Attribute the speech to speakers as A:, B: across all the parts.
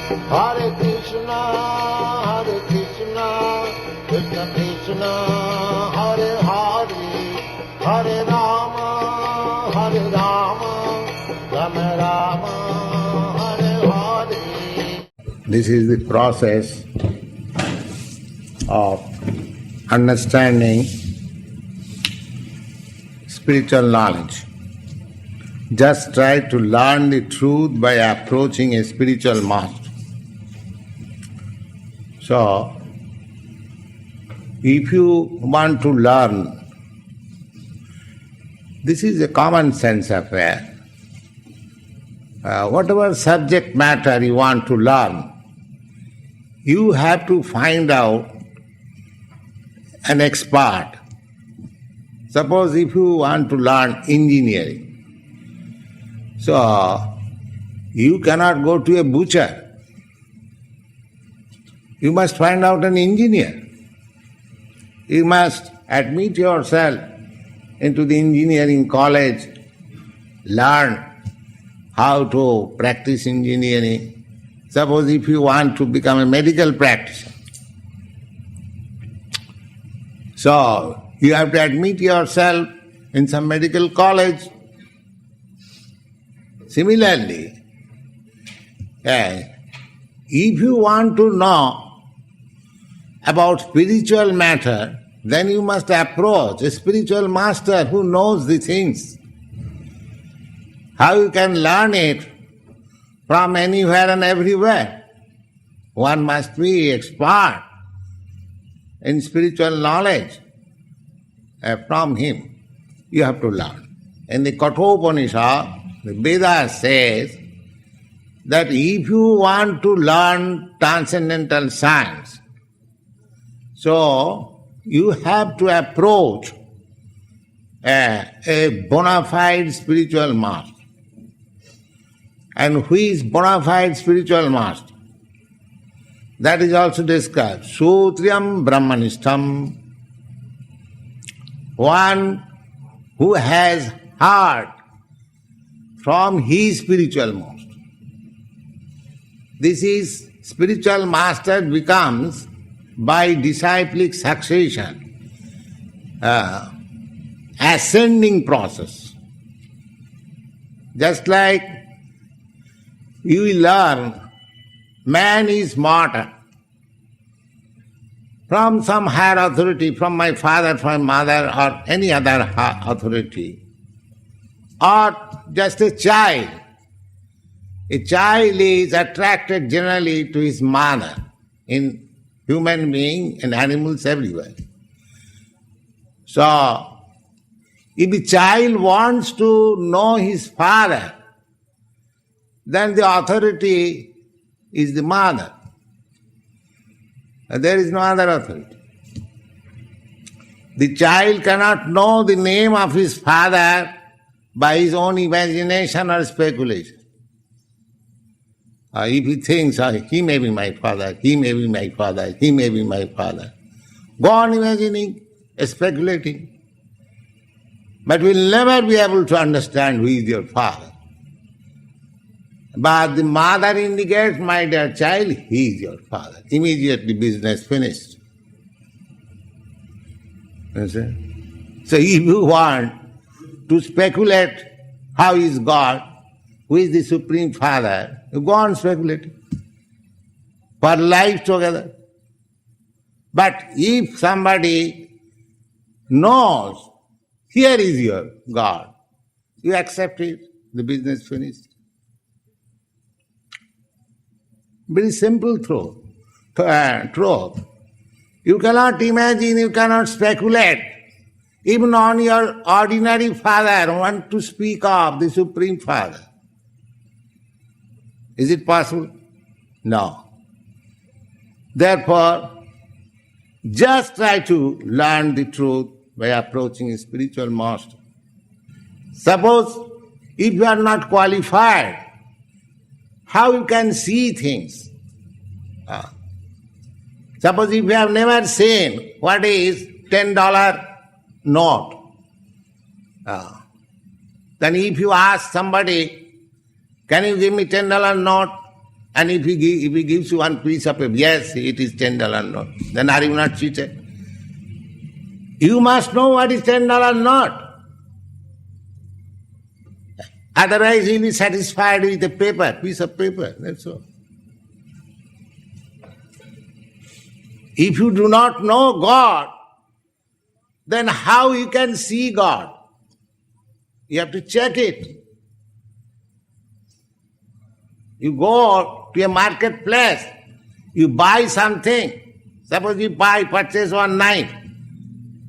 A: Hare Krishna, Krishna Krishna, Hare Hare, Hare Rama, Rama Rama, Hare Hare. This is the process of understanding spiritual knowledge. Just try to learn the truth by approaching a spiritual master. So, if you want to learn, this is a common sense affair. Whatever subject matter you want to learn, you have to find out an expert. Suppose if you want to learn engineering, so you cannot go to a butcher. You must find out an engineer. You must admit yourself into the engineering college, learn how to practice engineering. Suppose if you want to become a medical practitioner, so you have to admit yourself in some medical college. Similarly, if you want to know about spiritual matter, then you must approach a spiritual master who knows the things. How you can learn it from anywhere and everywhere? One must be expert in spiritual knowledge. From him you have to learn. In the Kathopanishad, the Veda says that if you want to learn transcendental science, so you have to approach a bona fide spiritual master. And who is bona fide spiritual master? That is also described. Sutriyam Brahmanishtam. One who has heard from his spiritual master. This is spiritual master becomes by disciplic succession, ascending process. Just like you learn, man is mortal. From some higher authority, from my father, from my mother, or any other authority, or just a child. A child is attracted generally to his mother in human beings and animals everywhere. So, if the child wants to know his father, then the authority is the mother. There is no other authority. The child cannot know the name of his father by his own imagination or speculation. If he thinks, he may be my father, he may be my father, he may be my father, go on imagining, speculating. But we'll never be able to understand who is your father. But the mother indicates, my dear child, he is your father. Immediately business finished. You see? So if you want to speculate how is God, who is the Supreme Father, you go on speculating for life together. But if somebody knows, here is your God, you accept it, the business finished. Very simple truth. You cannot imagine, you cannot speculate. Even on your ordinary father, want to speak of the Supreme Father. Is it possible? No. Therefore, just try to learn the truth by approaching a spiritual master. Suppose if you are not qualified, how you can see things? Suppose if you have never seen what is $10 note, then if you ask somebody, can you give me $10 note? And if he gives you one piece of paper, yes, it is $10 note, then are you not cheated? You must know what is $10 note. Otherwise, he will be satisfied with a paper, piece of paper, that's all. If you do not know God, then how you can see God? You have to check it. You go to a marketplace, you buy something. Suppose you purchase one knife.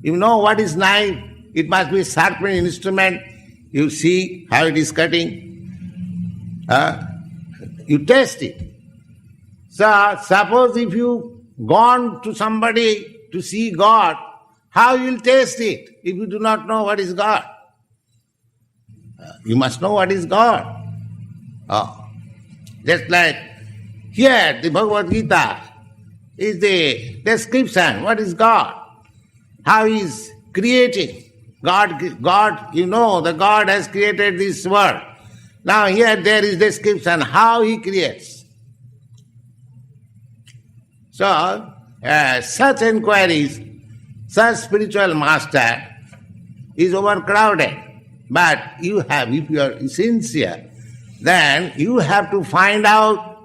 A: You know what is knife? It must be a sharpening instrument. You see how it is cutting. You test it. So suppose if you gone to somebody to see God, how you will taste it if you do not know what is God? You must know what is God. Just like here, the Bhagavad Gita is the description, what is God, how He is creating. God, you know, the God has created this world. Now here there is description how He creates. So, such inquiries, such spiritual master is overcrowded. But you have, if you are sincere, then you have to find out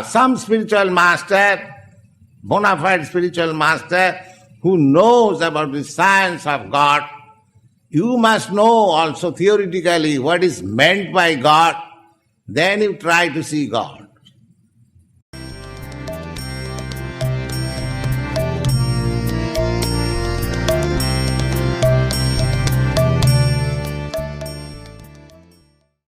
A: some spiritual master, bona fide spiritual master, who knows about the science of God. You must know also theoretically what is meant by God. Then you try to see God.